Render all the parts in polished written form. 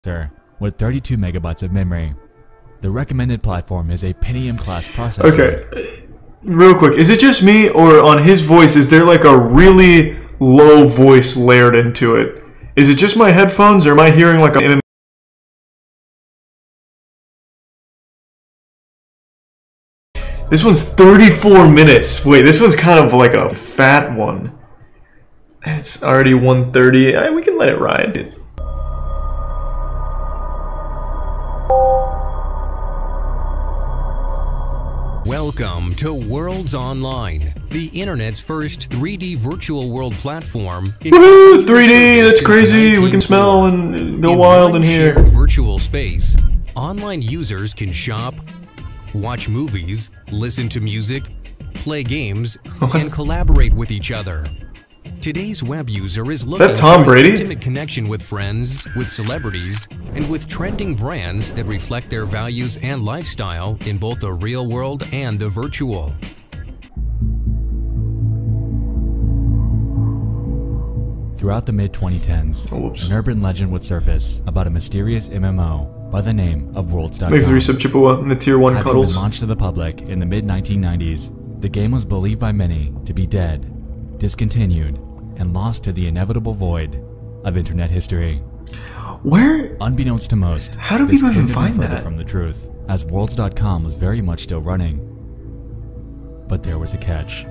with 32 megabytes of memory. The recommended platform is a Pentium class processor. Okay, real quick, is it just me, or on his voice, is there like a really low voice layered into it? Is it just my headphones, or am I hearing like a MMO? This one's 34 minutes. Wait, this one's kind of like a fat one. It's already 1:30. We can let it ride. Welcome to Worlds Online, the internet's first 3D virtual world platform. Woohoo! 3D, that's crazy. We can smell and go wild in here. In virtual space, online users can shop, watch movies, listen to music, play games, and collaborate with each other. Today's web user is looking for an intimate connection with friends, with celebrities, and with trending brands that reflect their values and lifestyle in both the real world and the virtual. Throughout the mid-2010s, an urban legend would surface about a mysterious MMO by the name of Worlds.com. Thanks to Resub Chippewa and the Tier 1 Having cuddles. been launched to the public in the mid-1990s, the game was believed by many to be dead, discontinued, and lost to the inevitable void of internet history. Where? Unbeknownst to most, how do this people even couldn't find be further that? from the truth, as Worlds.com was very much still running. But there was a catch.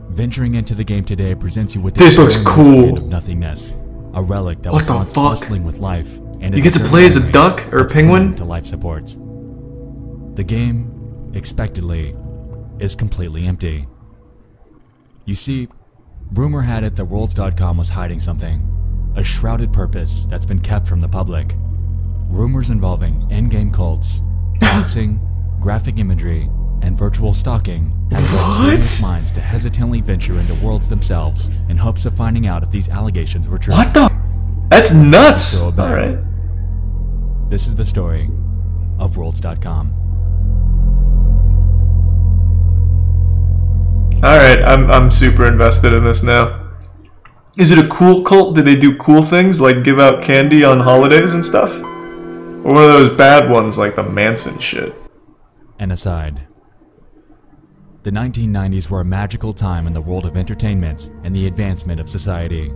Venturing into the game today presents you with this looks cool. Of nothingness, a relic that was once bustling with life, and you get to play as a duck or a penguin to life supports. The game, expectedly, is completely empty. You see, rumor had it that Worlds.com was hiding something, a shrouded purpose that's been kept from the public. Rumors involving in-game cults, boxing, graphic imagery, and virtual stalking have led curious minds to hesitantly venture into Worlds themselves in hopes of finding out if these allegations were true. What the? That's nuts! Alright. This is the story of Worlds.com. Alright, I'm super invested in this now. Is it a cool cult? Did they do cool things like give out candy on holidays and stuff? Or one of those bad ones like the Manson shit? An aside. The 1990s were a magical time in the world of entertainment and the advancement of society.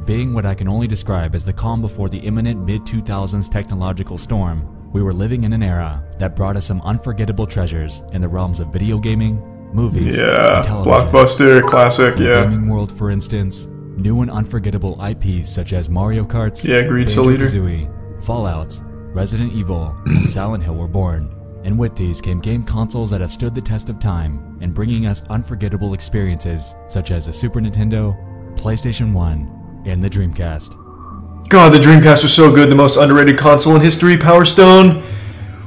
Being what I can only describe as the calm before the imminent mid-2000s technological storm, we were living in an era that brought us some unforgettable treasures in the realms of video gaming, movies, and television. Blockbuster, classic, in the gaming world, for instance, new and unforgettable IPs such as Mario Kart, Banjo-Kazooie, Fallout, Resident Evil, and Silent Hill were born. And with these came game consoles that have stood the test of time in bringing us unforgettable experiences such as the Super Nintendo, PlayStation 1, and the Dreamcast. God, the Dreamcast was so good, the most underrated console in history. Power Stone.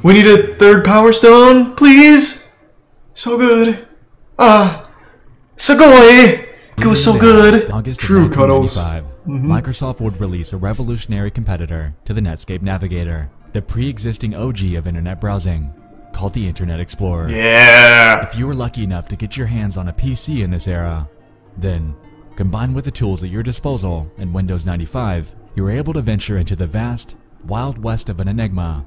We need a third Power Stone, please. So good. Sugoi! It was so good. August True cuddles. Microsoft would release a revolutionary competitor to the Netscape Navigator, the pre-existing OG of internet browsing, called the Internet Explorer. Yeah! If you were lucky enough to get your hands on a PC in this era, then, combined with the tools at your disposal in Windows 95, you were able to venture into the vast, wild west of an enigma,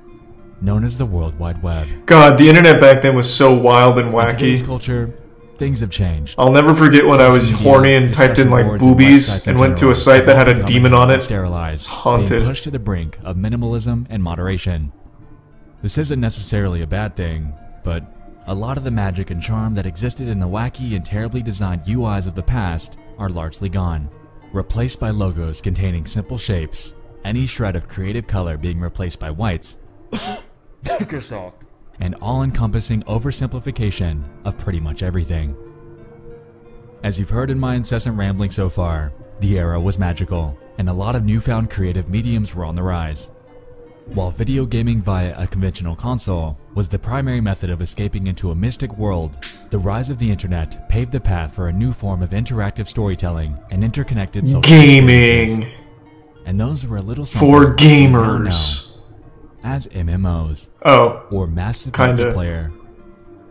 known as the World Wide Web. God, the internet back then was so wild and wacky. In today's culture, things have changed. I'll never forget when I was horny and typed in like boobies and went to a site that had a demon on it. Sterilized, haunted. Being pushed to the brink of minimalism and moderation. This isn't necessarily a bad thing, but a lot of the magic and charm that existed in the wacky and terribly designed UIs of the past are largely gone, replaced by logos containing simple shapes, any shred of creative color being replaced by whites, Microsoft, and all-encompassing oversimplification of pretty much everything. As you've heard in my incessant rambling so far, the era was magical, and a lot of newfound creative mediums were on the rise. While video gaming via a conventional console was the primary method of escaping into a mystic world, the rise of the internet paved the path for a new form of interactive storytelling and interconnected social gaming. And those were a little something for gamers. As MMOs. Oh. Or massive multiplayer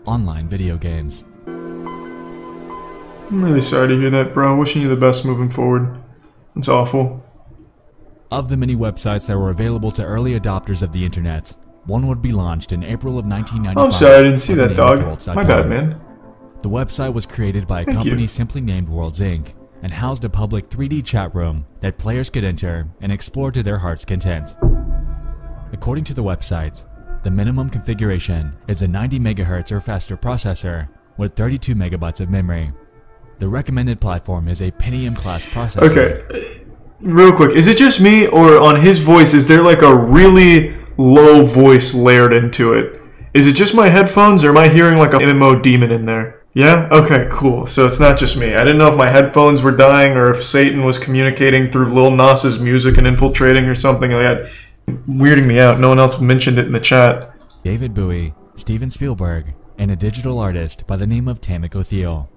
online video games. I'm really sorry to hear that, bro. Wishing you the best moving forward. It's awful. Of the many websites that were available to early adopters of the internet, one would be launched in April of 1995. I'm sorry, I didn't see that, dog. My bad, man. The website was created by a company simply named Worlds Inc. and housed a public 3D chat room that players could enter and explore to their heart's content. According to the website, the minimum configuration is a 90 MHz or faster processor with 32 MB of memory. The recommended platform is a Pentium class processor. Okay, real quick, is it just me, or on his voice, is there like a really low voice layered into it? Is it just my headphones, or am I hearing like a MMO demon in there? Yeah? Okay, cool. So it's not just me. I didn't know if my headphones were dying, or if Satan was communicating through Lil Nas's music and infiltrating or something like that. Weirding me out. No one else mentioned it in the chat. David Bowie, Steven Spielberg, and a digital artist by the name of Tamiko Thiel.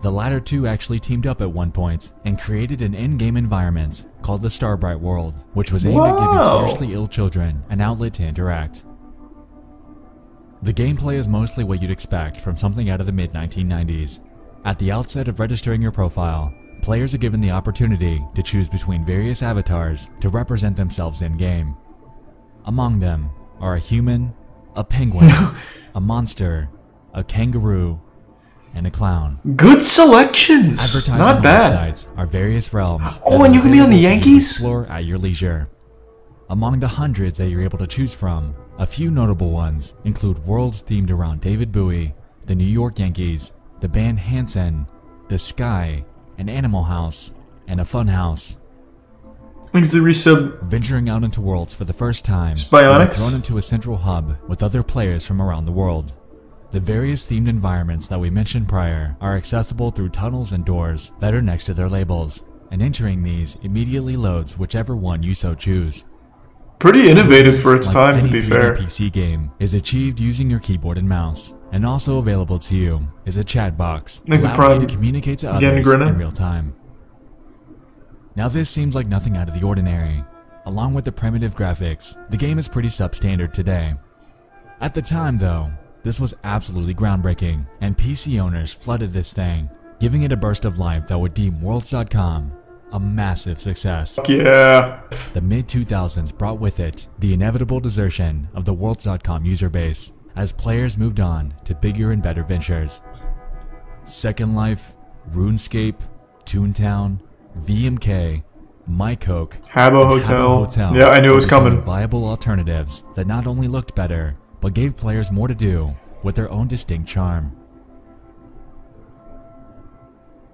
The latter two actually teamed up at one point and created an in-game environment called the Starbright World, which was aimed at giving seriously ill children an outlet to interact. The gameplay is mostly what you'd expect from something out of the mid-1990s. At the outset of registering your profile, players are given the opportunity to choose between various avatars to represent themselves in-game. Among them are a human, a penguin, a monster, a kangaroo, and a clown. Good selections! Advertising not bad. Websites are various realms. Oh, and you can be on the Yankees? Explore at your leisure. Among the hundreds that you're able to choose from, a few notable ones include worlds themed around David Bowie, the New York Yankees, the band Hanson, the Sky, an Animal House, and a Fun House. Thanks to resub. Venturing out into worlds for the first time, Bionics? you're thrown into a central hub with other players from around the world. The various themed environments that we mentioned prior are accessible through tunnels and doors that are next to their labels, and entering these immediately loads whichever one you so choose. Pretty innovative for its Like time, to any be 3D fair. PC game is achieved using your keyboard and mouse, and also available to you is a chat box, Thanks, allowing Prime. you to communicate to Again, others Grinna. in real time. Now this seems like nothing out of the ordinary. Along with the primitive graphics, the game is pretty substandard today. At the time though, this was absolutely groundbreaking, and PC owners flooded this thing, giving it a burst of life that would deem Worlds.com a massive success. Yeah. The mid-2000s brought with it the inevitable desertion of the Worlds.com user base as players moved on to bigger and better ventures. Second Life, RuneScape, Toontown, VMK, MyCoke, Habbo and Hotel. Habbo Hotel Yeah, I knew it was were becoming coming. viable alternatives that not only looked better, but gave players more to do with their own distinct charm.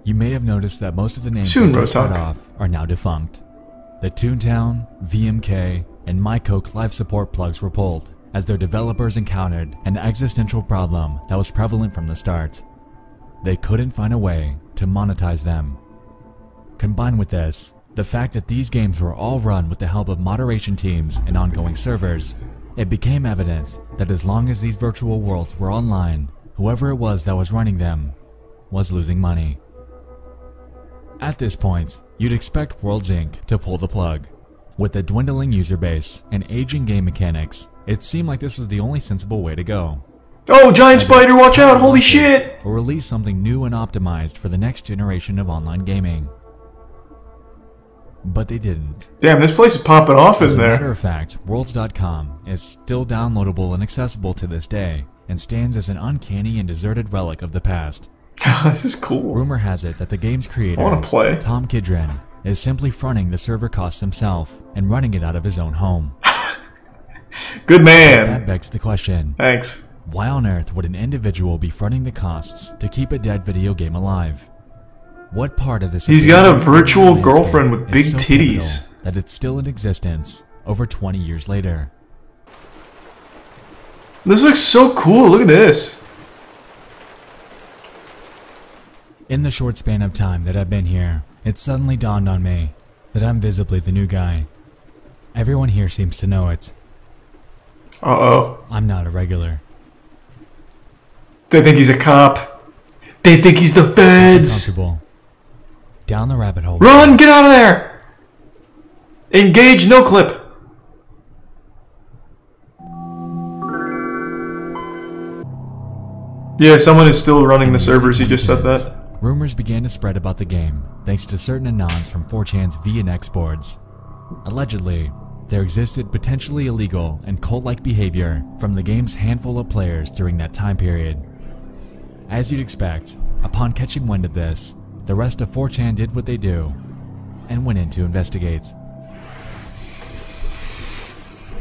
You may have noticed that most of the names Soon, that did start Rotok. off are now defunct. The Toontown, VMK, and MyCoke live support plugs were pulled as their developers encountered an existential problem that was prevalent from the start. They couldn't find a way to monetize them. Combined with this, the fact that these games were all run with the help of moderation teams and ongoing servers, it became evident that as long as these virtual worlds were online, whoever it was that was running them was losing money. At this point, you'd expect Worlds Inc. to pull the plug. With a dwindling user base and aging game mechanics, it seemed like this was the only sensible way to go. Oh, giant spider, watch out, holy shit! Or release something new and optimized for the next generation of online gaming. But they didn't. Damn, this place is popping off As in a matter there. of fact, Worlds.com is still downloadable and accessible to this day, and stands as an uncanny and deserted relic of the past. This is cool. Rumor has it that the game's creator, I wanna play. Tom Kidron, is simply fronting the server costs himself and running it out of his own home. Good That man. begs the question, Thanks. why on earth would an individual be fronting the costs to keep a dead video game alive? What part of this He's got a abandoned virtual landscape girlfriend with is big so titties. pivotal that it's still in existence over 20 years later? This looks so cool, look at this. In the short span of time that I've been here, it suddenly dawned on me that I'm visibly the new guy. Everyone here seems to know it. Uh-oh. I'm not a regular. They think he's a cop. They think he's the feds. Uncomfortable. Down the rabbit hole. Run, get out of there! Engage, no clip. Yeah, someone is still running the servers, he just said that. Rumors began to spread about the game, thanks to certain anons from 4chan's V and X boards. Allegedly, there existed potentially illegal and cult-like behavior from the game's handful of players during that time period. As you'd expect, upon catching wind of this, the rest of 4chan did what they do and went in to investigate.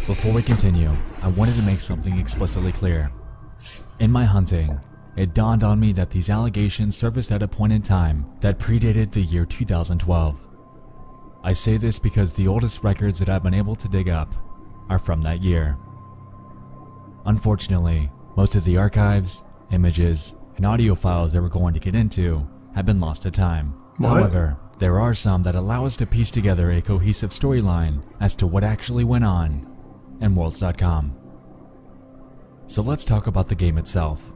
Before we continue, I wanted to make something explicitly clear. In my hunting, it dawned on me that these allegations surfaced at a point in time that predated the year 2012. I say this because the oldest records that I've been able to dig up are from that year. Unfortunately, most of the archives, images, and audio files that we're going to get into have been lost to time. What? However, there are some that allow us to piece together a cohesive storyline as to what actually went on in Worlds.com. So let's talk about the game itself.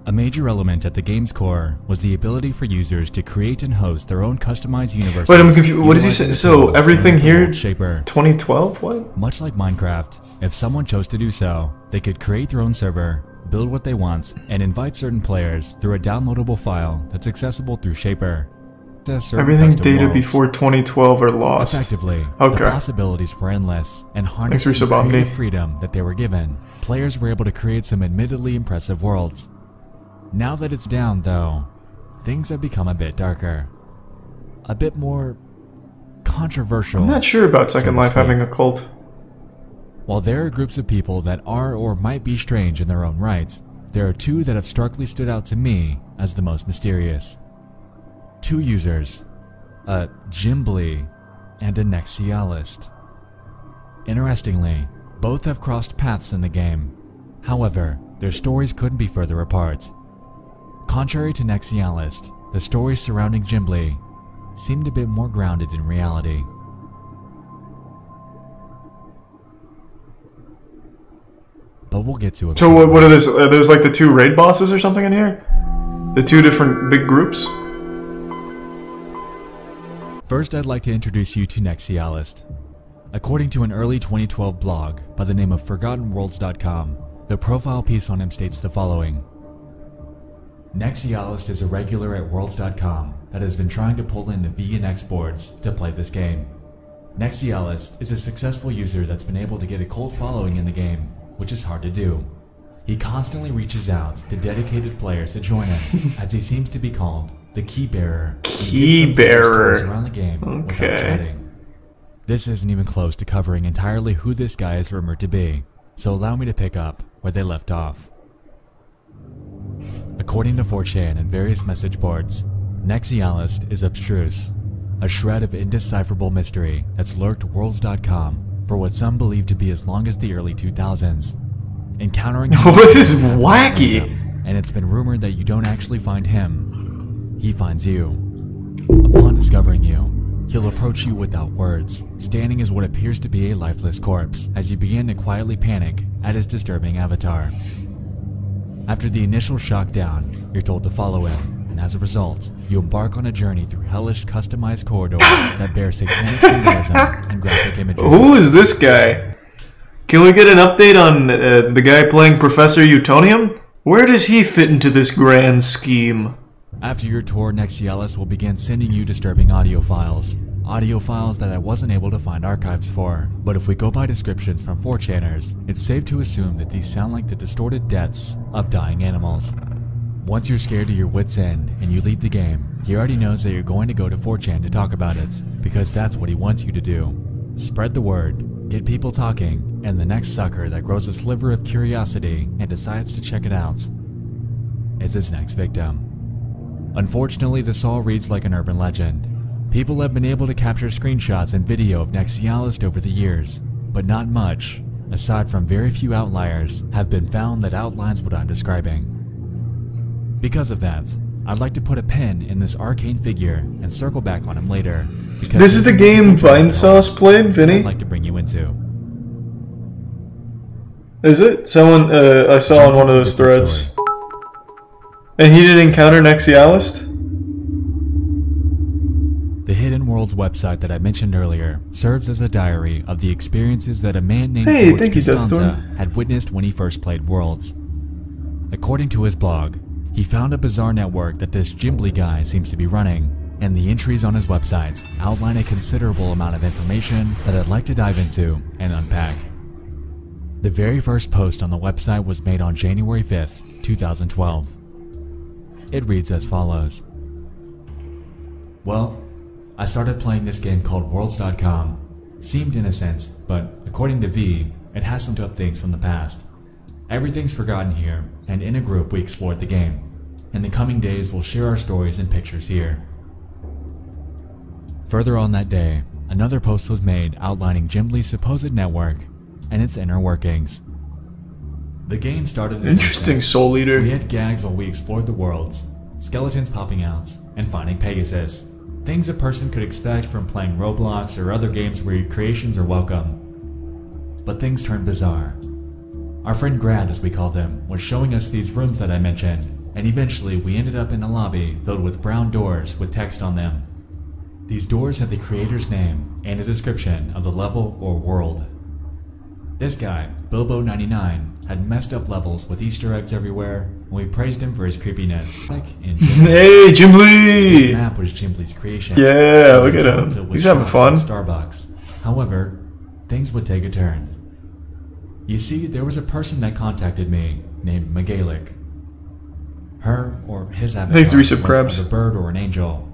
A major element at the game's core was the ability for users to create and host their own customized universes. Wait, I'm confused. What does he say? So everything here, Shaper. 2012? What? Much like Minecraft, if someone chose to do so, they could create their own server, build what they want, and invite certain players through a downloadable file that's accessible through Shaper. Everything dated before 2012 are lost. Effectively, okay. The possibilities were endless, and harnessing the creative freedom that they were given, players were able to create some admittedly impressive worlds. Now that it's down, though, things have become a bit darker. A bit more controversial. I'm not sure about Second Life having a cult. While there are groups of people that are or might be strange in their own right, there are two that have starkly stood out to me as the most mysterious. Two users, a Gimbly and a Nexialist. Interestingly, both have crossed paths in the game. However, their stories couldn't be further apart. Contrary to Nexialist, the stories surrounding Gimbly seemed a bit more grounded in reality. But we'll get to it. So what are those? Are those like the two raid bosses or something in here? The two different big groups? First, I'd like to introduce you to Nexialist. According to an early 2012 blog by the name of ForgottenWorlds.com, the profile piece on him states the following. Nexialist is a regular at Worlds.com that has been trying to pull in the V and X boards to play this game. Nexialist is a successful user that's been able to get a cult following in the game, which is hard to do. He constantly reaches out to dedicated players to join him, as he seems to be called the Key Bearer. Key Bearer. Around the game without okay. chatting. This isn't even close to covering entirely who this guy is rumored to be, so allow me to pick up where they left off. According to 4chan and various message boards, Nexialist is abstruse, a shred of indecipherable mystery that's lurked Worlds.com for what some believe to be as long as the early 2000s. Encountering him what is wacky? And it's been rumored that you don't actually find him, he finds you. Upon discovering you, he'll approach you without words, standing as what appears to be a lifeless corpse as you begin to quietly panic at his disturbing avatar. After the initial shock down, you're told to follow him, and as a result, you embark on a journey through hellish customized corridors that bear satanic symbolism and graphic imagery. Who is this guy? Can we get an update on the guy playing Professor Utonium? Where does he fit into this grand scheme? After your tour, Nexialist will begin sending you disturbing audio files that I wasn't able to find archives for. But if we go by descriptions from 4chaners, it's safe to assume that these sound like the distorted deaths of dying animals. Once you're scared to your wits' end and you leave the game, he already knows that you're going to go to 4chan to talk about it, because that's what he wants you to do. Spread the word, get people talking, and the next sucker that grows a sliver of curiosity and decides to check it out is his next victim. Unfortunately, this all reads like an urban legend. People have been able to capture screenshots and video of Nexialist over the years, but not much, aside from very few outliers, have been found that outlines what I'm describing. Because of that, I'd like to put a pin in this arcane figure and circle back on him later. Because this is the game Vinesauce played, Vinny? I'd like to bring you into. Is it? Someone I saw on one of those threads. And he didn't encounter Nexialist? The Hidden Worlds website that I mentioned earlier serves as a diary of the experiences that a man named George Costanza had witnessed when he first played Worlds. According to his blog, he found a bizarre network that this Gimbly guy seems to be running, and the entries on his website outline a considerable amount of information that I'd like to dive into and unpack. The very first post on the website was made on January 5th, 2012. It reads as follows. Well, I started playing this game called Worlds.com. Seemed innocent, but according to V, it has some tough things from the past. Everything's forgotten here, and in a group we explored the game. In the coming days we'll share our stories and pictures here. Further on that day, another post was made outlining Gimbli's supposed network and its inner workings. The game started as Interesting, Soul Eater. We had gags while we explored the worlds, skeletons popping out, and finding Pegasus. Things a person could expect from playing Roblox or other games where your creations are welcome. But things turned bizarre. Our friend Grad, as we called him, was showing us these rooms that I mentioned, and eventually we ended up in a lobby filled with brown doors with text on them. These doors had the creator's name and a description of the level or world. This guy, Bilbo99, had messed up levels with Easter eggs everywhere, and we praised him for his creepiness. Like in Hey, Gimbly! This map was Gimbli's creation. Yeah, look at him. He's having fun. Starbucks. However, things would take a turn. You see, there was a person that contacted me named Megalic. Her or his avatar Thanks, Resub was Crabs. a bird or an angel.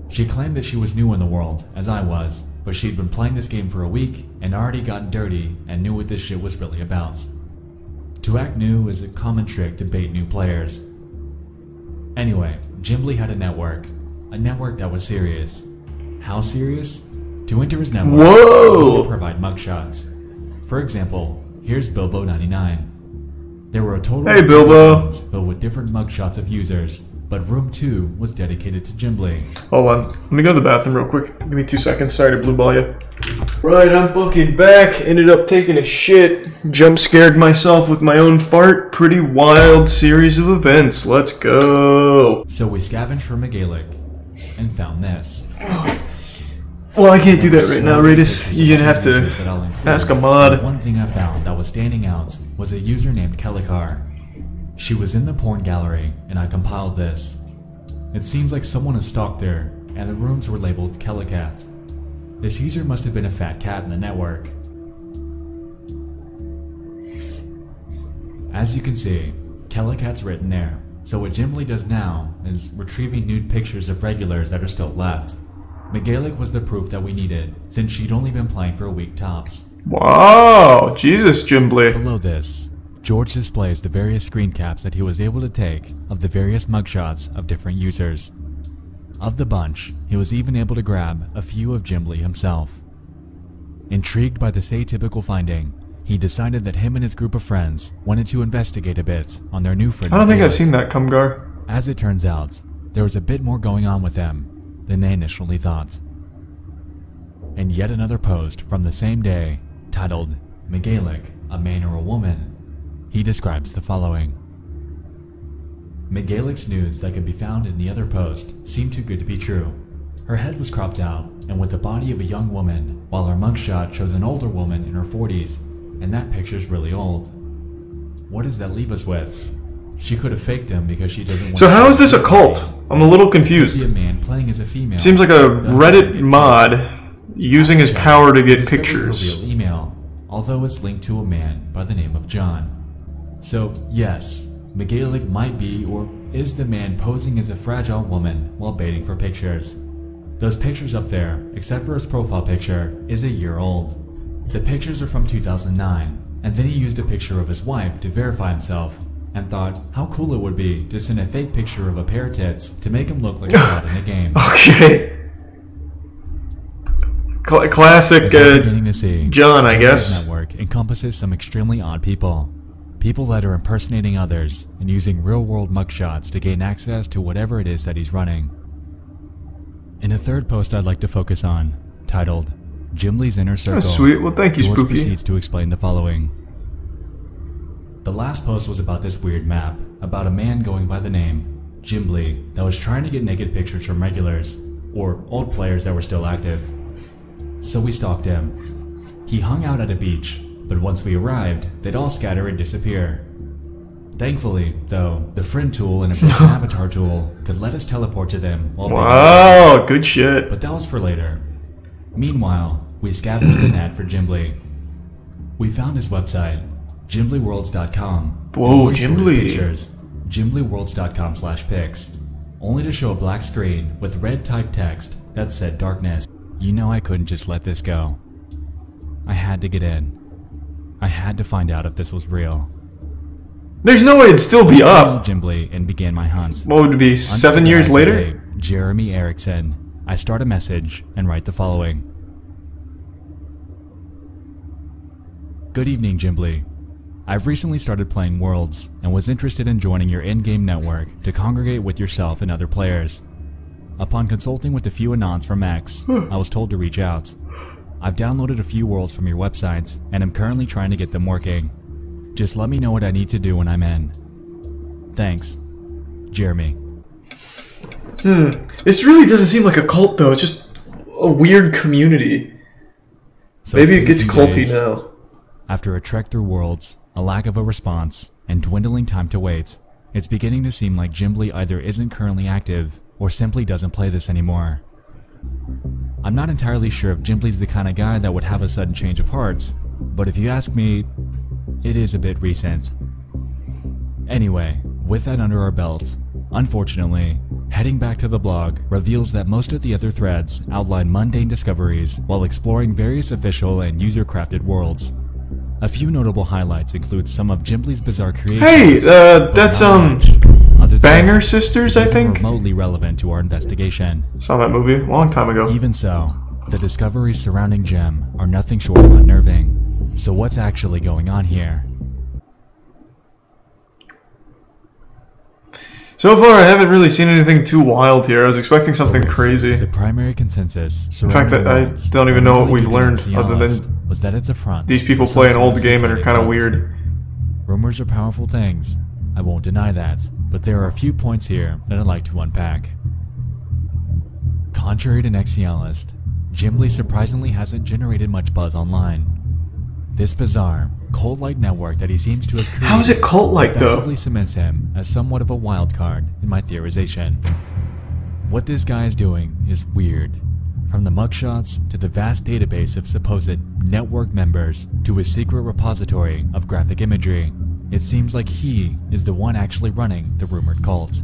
She claimed that she was new in the world, as I was, but she'd been playing this game for a week and already gotten dirty and knew what this shit was really about. To act new is a common trick to bait new players. Anyway, Gimbly had a network that was serious. How serious? To enter his network, Whoa! he would provide mugshots. For example, here's Bilbo99. There were a total Hey, of Bilbo. rooms filled with different mugshots of users, but room 2 was dedicated to Gimbly. Hold on. Let me go to the bathroom real quick. Give me 2 seconds. Sorry to blue ball you. Right, I'm fucking back. Ended up taking a shit. Jump scared myself with my own fart. Pretty wild series of events. Let's go. So we scavenged for Megalic and found this. Well, I can't do that right now, Radis. You're gonna have to ask a mod. One thing I found that was standing out was a user named Kelikar. She was in the porn gallery, and I compiled this. It seems like someone has stalked her, and the rooms were labeled Kelicat. This user must have been a fat cat in the network. As you can see, Kelikat's written there, so what Gimbly does now is retrieving nude pictures of regulars that are still left. Megalic was the proof that we needed, since she'd only been playing for a week tops. Wow, Jesus, Gimbly. Below this, George displays the various screen caps that he was able to take of the various mugshots of different users. Of the bunch, he was even able to grab a few of Gimbly himself. Intrigued by this atypical finding, he decided that him and his group of friends wanted to investigate a bit on their new friend. I don't think I've seen that, Kumgar. As it turns out, there was a bit more going on with him than they initially thought. And yet another post from the same day, titled, Megalic, a man or a woman, he describes the following. Megalic's nudes that could be found in the other post seemed too good to be true. Her head was cropped out and with the body of a young woman, while her mugshot shows an older woman in her 40s, and that picture's really old. What does that leave us with? She could have faked him because she doesn't want So how is this a cult? I'm a little confused. be a man playing as a female. Seems like a Reddit mod using his power to get Discovered her pictures. real email, although it's linked to a man by the name of John. So yes, Megalic might be or is the man posing as a fragile woman while baiting for pictures. Those pictures up there, except for his profile picture, is a year old. The pictures are from 2009, and then he used a picture of his wife to verify himself, and thought how cool it would be to send a fake picture of a pair of tits to make him look like a god in the game. Okay. Classic As we're beginning to see, John, I Gimbly's guess. network encompasses some extremely odd people. People that are impersonating others and using real-world mugshots to gain access to whatever it is that he's running. In a third post I'd like to focus on, titled, Gimbly's Inner Circle, Oh, sweet. Well, thank you, George Spooky. proceeds to explain the following. The last post was about this weird map, about a man going by the name Gimbly that was trying to get naked pictures from regulars, or old players that were still active. So we stalked him. He hung out at a beach, but once we arrived, they'd all scatter and disappear. Thankfully, though, the friend tool and a broken avatar tool could let us teleport to them while wow, good shit. but that was for later. Meanwhile, we scavenged the net for Jimbly. We found his website, jimblyworlds.com. Whoa, Jimbly. Pictures, jimblyworlds.com/pics, only to show a black screen with red typed text that said darkness. You know I couldn't just let this go. I had to get in. I had to find out if this was real. There's no way it'd still be I up. called Jimbly and began my hunt. What would it be, 7 years later? Jeremy Erickson. I start a message and write the following. Good evening, Jimbly. I've recently started playing Worlds and was interested in joining your in-game network to congregate with yourself and other players. Upon consulting with a few anons from X, I was told to reach out. I've downloaded a few worlds from your websites and am currently trying to get them working. Just let me know what I need to do when I'm in. Thanks, Jeremy. This really doesn't seem like a cult though, it's just a weird community. So Maybe it it's been gets a few culty days. now. After a trek through Worlds, a lack of a response, and dwindling time to wait, it's beginning to seem like Jimbly either isn't currently active or simply doesn't play this anymore. I'm not entirely sure if Jimbly's the kind of guy that would have a sudden change of heart, but if you ask me, it is a bit recent. Anyway, with that under our belt, unfortunately, heading back to the blog reveals that most of the other threads outline mundane discoveries while exploring various official and user-crafted worlds. A few notable highlights include some of Jimbly's bizarre creations. Hey, that's other than Banger Sisters, I even think? remotely relevant to our investigation. Saw that movie a long time ago. Even so, the discoveries surrounding Gem are nothing short of unnerving. So what's actually going on here? So far, I haven't really seen anything too wild here. I was expecting something crazy. The primary consensus In fact, I don't even know what we've learned other than was that it's a front. these people for some play an sort old of game and are satanic kind of cult. weird. Rumors are powerful things. I won't deny that, but there are a few points here that I'd like to unpack. Contrary to Nexialist, Jimbly surprisingly hasn't generated much buzz online. This bizarre, cult-like network that he seems to have created How is it cult-like though? effectively cements him as somewhat of a wild card in my theorization. What this guy is doing is weird. From the mugshots to the vast database of supposed network members to his secret repository of graphic imagery, it seems like he is the one actually running the rumored cult.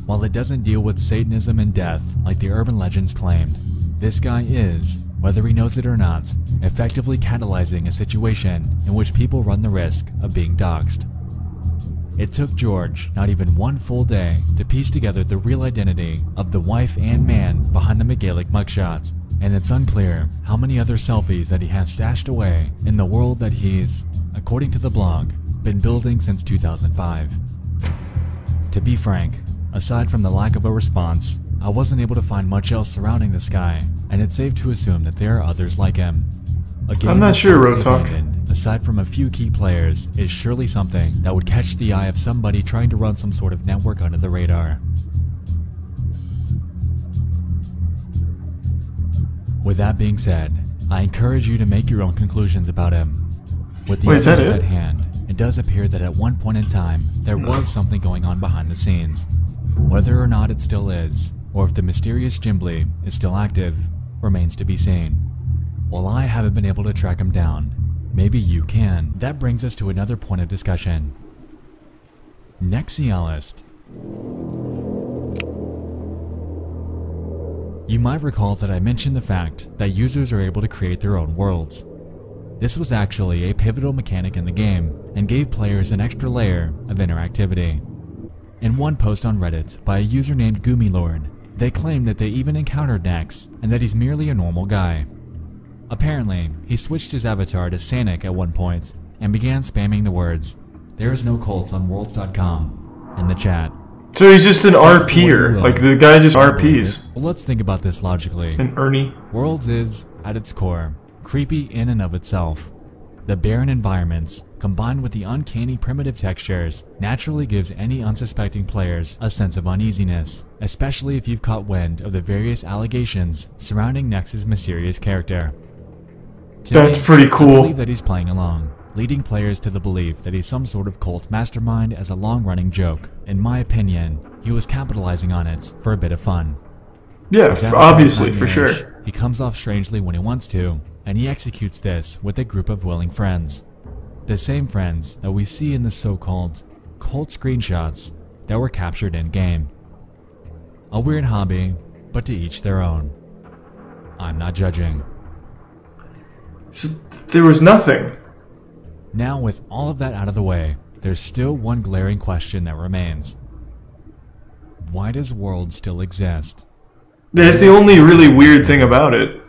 While it doesn't deal with Satanism and death like the urban legends claimed, this guy is, whether he knows it or not, effectively catalyzing a situation in which people run the risk of being doxxed. It took George not even one full day to piece together the real identity of the wife and man behind the McGaelic mugshots, and it's unclear how many other selfies that he has stashed away in the world that he's, according to the blog, been building since 2005. To be frank, aside from the lack of a response, I wasn't able to find much else surrounding this guy, and it's safe to assume that there are others like him. A game I'm not that's sure, largely Rotalk. abandoned, aside from a few key players, is surely something that would catch the eye of somebody trying to run some sort of network under the radar. With that being said, I encourage you to make your own conclusions about him. With the Wait, is that evidence it? at hand, it does appear that at one point in time, there was something going on behind the scenes. Whether or not it still is, or if the mysterious Jimbly is still active, remains to be seen. While I haven't been able to track him down, maybe you can. That brings us to another point of discussion. Nexialist. You might recall that I mentioned the fact that users are able to create their own worlds. This was actually a pivotal mechanic in the game and gave players an extra layer of interactivity. In one post on Reddit by a user named Goomilord, they claimed that they even encountered Nex and that he's merely a normal guy. Apparently, he switched his avatar to Sanic at one point and began spamming the words, "There is no cult on worlds.com" in the chat. So he's just an RPer. Like the guy just RPs. Well, let's think about this logically. And Ernie. Worlds is, at its core, creepy in and of itself. The barren environments, combined with the uncanny primitive textures, naturally gives any unsuspecting players a sense of uneasiness, especially if you've caught wind of the various allegations surrounding Nex's mysterious character. To That's me, pretty I cool. believe that he's playing along, leading players to the belief that he's some sort of cult mastermind as a long-running joke. In my opinion, he was capitalizing on it for a bit of fun. Yeah, obviously, for sure. He comes off strangely when he wants to, and he executes this with a group of willing friends. The same friends that we see in the so-called cult screenshots that were captured in-game. A weird hobby, but to each their own. I'm not judging. So there was nothing. Now, with all of that out of the way, there's still one glaring question that remains. Why does World still exist? That's the only really weird thing about it.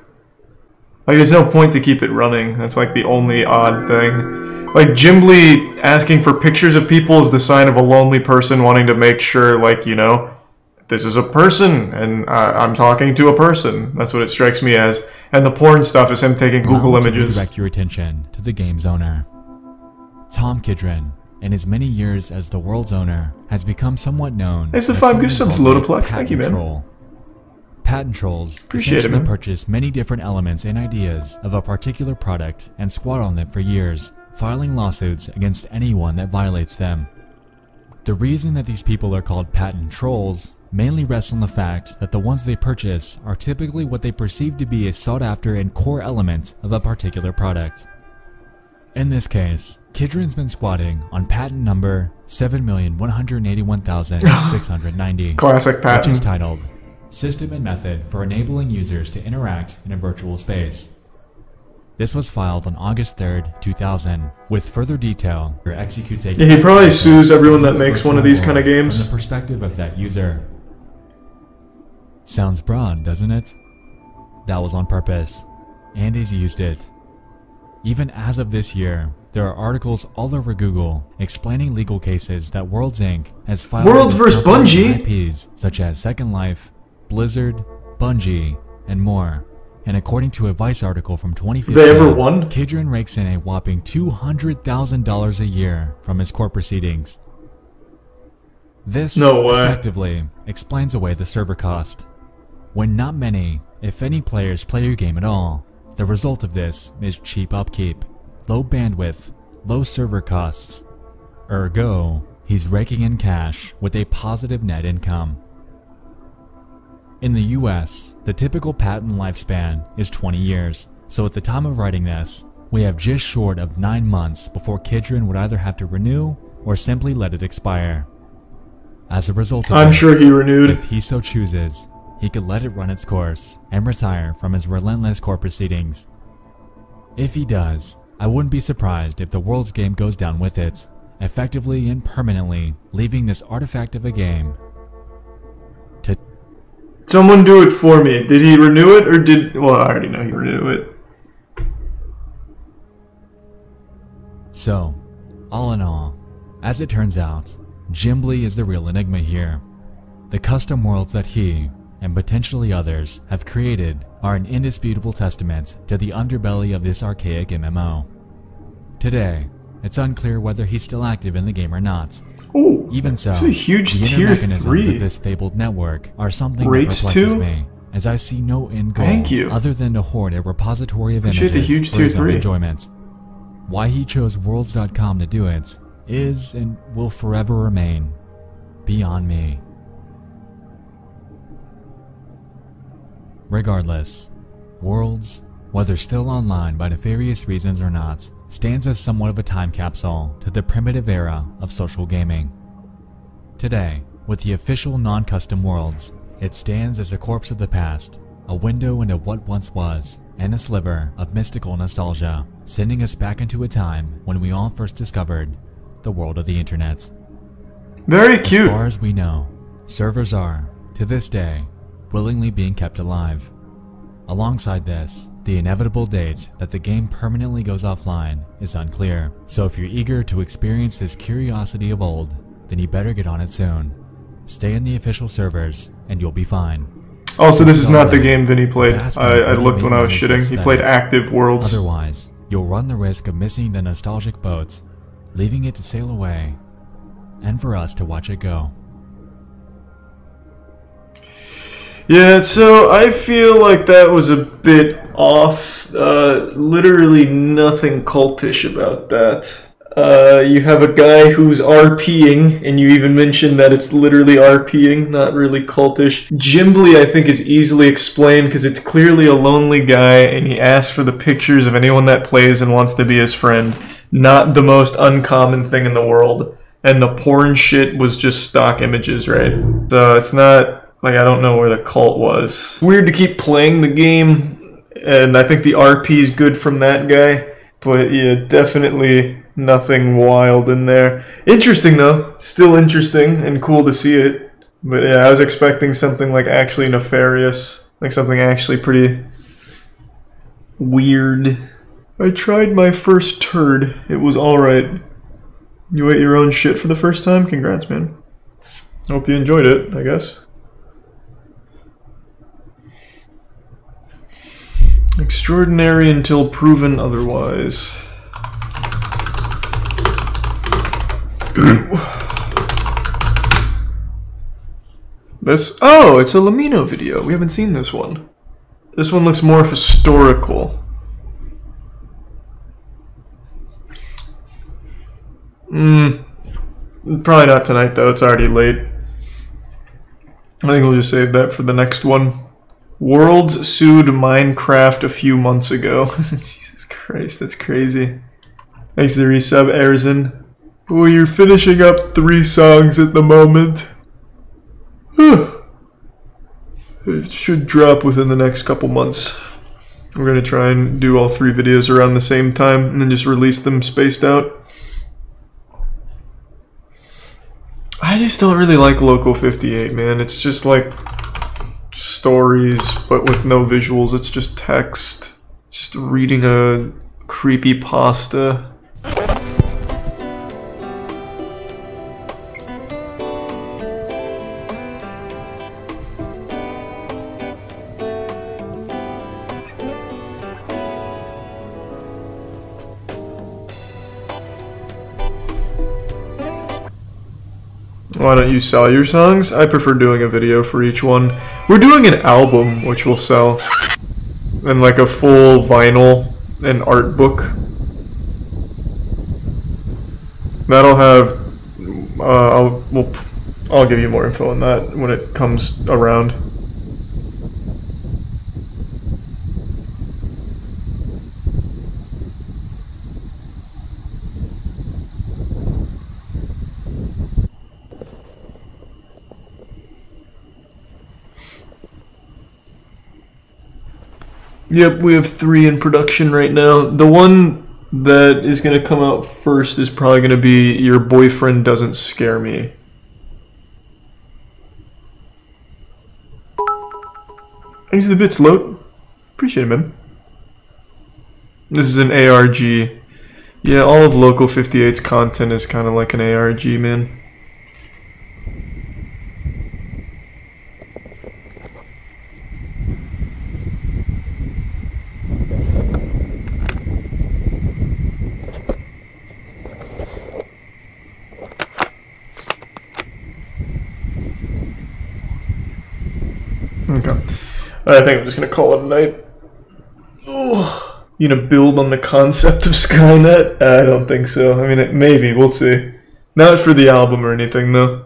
Like, there's no point to keep it running. That's like the only odd thing. Like, Jimbly asking for pictures of people is the sign of a lonely person wanting to make sure, like, you know, this is a person, and I'm talking to a person. That's what it strikes me as. And the porn stuff is him taking Google images. Direct your attention to the game's owner. Tom Kidron, in his many years as the world's owner, has become somewhat known Thanks as to 5 Goose Subs, Lotoplex. Thank you, man. Troll. Patent trolls essentially purchase many different elements and ideas of a particular product and squat on them for years, filing lawsuits against anyone that violates them. The reason that these people are called patent trolls mainly rests on the fact that the ones they purchase are typically what they perceive to be a sought-after and core element of a particular product. In this case, Kidron's been squatting on patent number 7,181,690, classic patent, which is titled System and Method for Enabling Users to Interact in a Virtual Space. This was filed on August 3rd, 2000, with further detail for executes a... Yeah, he probably sues everyone that makes one of these kind of games. From the perspective of that user. Sounds broad, doesn't it? That was on purpose, and he's used it. Even as of this year, there are articles all over Google explaining legal cases that Worlds Inc. has filed Worlds vs. Bungie IPs such as Second Life, Blizzard, Bungie, and more. And according to a Vice article from 2015, they ever won? Kidron rakes in a whopping $200,000 a year from his court proceedings. This effectively explains away the server cost. When not many, if any players play your game at all, the result of this is cheap upkeep, low bandwidth, low server costs. Ergo, he's raking in cash with a positive net income. In the US, the typical patent lifespan is 20 years, so at the time of writing this, we have just short of 9 months before Kidron would either have to renew or simply let it expire. As a result of this, sure he renewed. If he so chooses, he could let it run its course and retire from his relentless court proceedings. If he does, I wouldn't be surprised if the World's game goes down with it, effectively and permanently leaving this artifact of a game to... Someone do it for me. Did he renew it or did... Well, I already know he renewed it. So, all in all, as it turns out, Jimbly is the real enigma here. The custom worlds that he, and potentially others, have created are an indisputable testament to the underbelly of this archaic MMO. Today, it's unclear whether he's still active in the game or not. Ooh, even so, a huge the tier inner mechanisms 3 of this fabled network are something Rates that perplexes 2? me, as I see no end goal Thank you. other than to hoard a repository of Appreciate images the huge for tier his own 3. enjoyment. Why he chose Worlds.com to do it is and will forever remain beyond me. Regardless, Worlds, whether still online by nefarious reasons or not, stands as somewhat of a time capsule to the primitive era of social gaming. Today, with the official non-custom Worlds, it stands as a corpse of the past, a window into what once was, and a sliver of mystical nostalgia, sending us back into a time when we all first discovered the world of the internet. Very cute. As far as we know, servers are, to this day, willingly being kept alive. Alongside this, the inevitable date that the game permanently goes offline is unclear, so if you're eager to experience this curiosity of old, then you better get on it soon. Stay in the official servers, and you'll be fine. Also, this is not the game Vinny played. I looked when I was shitting. He played Active Worlds. Otherwise, you'll run the risk of missing the nostalgic boat, leaving it to sail away, and for us to watch it go. Yeah, so I feel like that was a bit off. Literally nothing cultish about that. You have a guy who's RPing, and you even mentioned that it's literally RPing, not really cultish. Gimbly, I think, is easily explained because it's clearly a lonely guy, and he asks for the pictures of anyone that plays and wants to be his friend. Not the most uncommon thing in the world. And the porn shit was just stock images, right? So it's not, like, I don't know where the cult was. Weird to keep playing the game, and I think the RP is good from that guy. But yeah, definitely nothing wild in there. Interesting though, still interesting and cool to see it. But yeah, I was expecting something like actually nefarious, like something actually pretty weird. I tried my first turd. It was alright. You ate your own shit for the first time? Congrats, man. Hope you enjoyed it, I guess. Extraordinary until proven otherwise. This, oh, it's a Lamino video. We haven't seen this one. This one looks more historical. Probably not tonight though, it's already late. I think we'll just save that for the next one. Worlds sued Minecraft a few months ago. Jesus Christ, that's crazy. Thanks to the resub, Arizin. Oh, you're finishing up 3 songs at the moment. It should drop within the next couple months. We're gonna try and do all 3 videos around the same time and then just release them spaced out. I just don't really like Local 58, man. It's just like stories, but with no visuals. It's just text. Just reading a creepy pasta. Why don't you sell your songs? I prefer doing a video for each one. We're doing an album, which will sell. And like a full vinyl and art book. That'll have... I'll give you more info on that when it comes around. Yep, we have 3 in production right now. The one that is going to come out first is probably going to be Your Boyfriend Doesn't Scare Me. Thanks to the bits, Loat. Appreciate it, man. This is an ARG. Yeah, all of Local 58's content is kind of like an ARG, man. Okay. I think I'm just gonna call it a night. Oh, you gonna build on the concept of Skynet? I don't think so. I mean, maybe. We'll see. Not for the album or anything, though.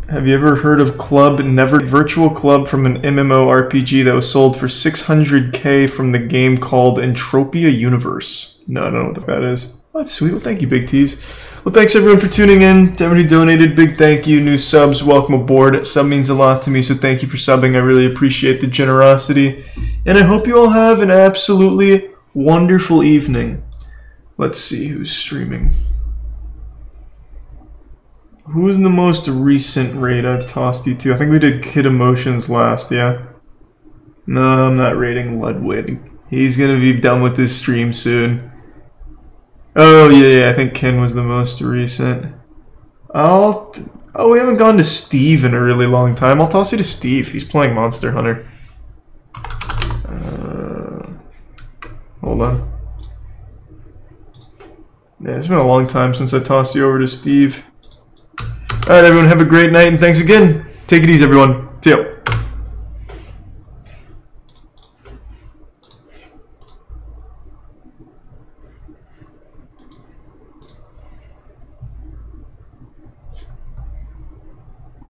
Have you ever heard of Club Never? Virtual club from an MMO RPG that was sold for 600K from the game called Entropia Universe. No, I don't know what that is. Oh, that's sweet. Well, thank you, Big T's. Well, thanks everyone for tuning in. To everybody donated, big thank you. New subs, welcome aboard. Sub means a lot to me, so thank you for subbing. I really appreciate the generosity. And I hope you all have an absolutely wonderful evening. Let's see who's streaming. Who was in the most recent raid I've tossed you to? I think we did Kid Emotions last, yeah? No, I'm not raiding Ludwig. He's gonna be done with this stream soon. Oh, yeah, I think Ken was the most recent. Oh, we haven't gone to Steve in a really long time. I'll toss you to Steve. He's playing Monster Hunter. Hold on. Yeah, it's been a long time since I tossed you over to Steve. Alright, everyone, have a great night, and thanks again. Take it easy, everyone. See ya.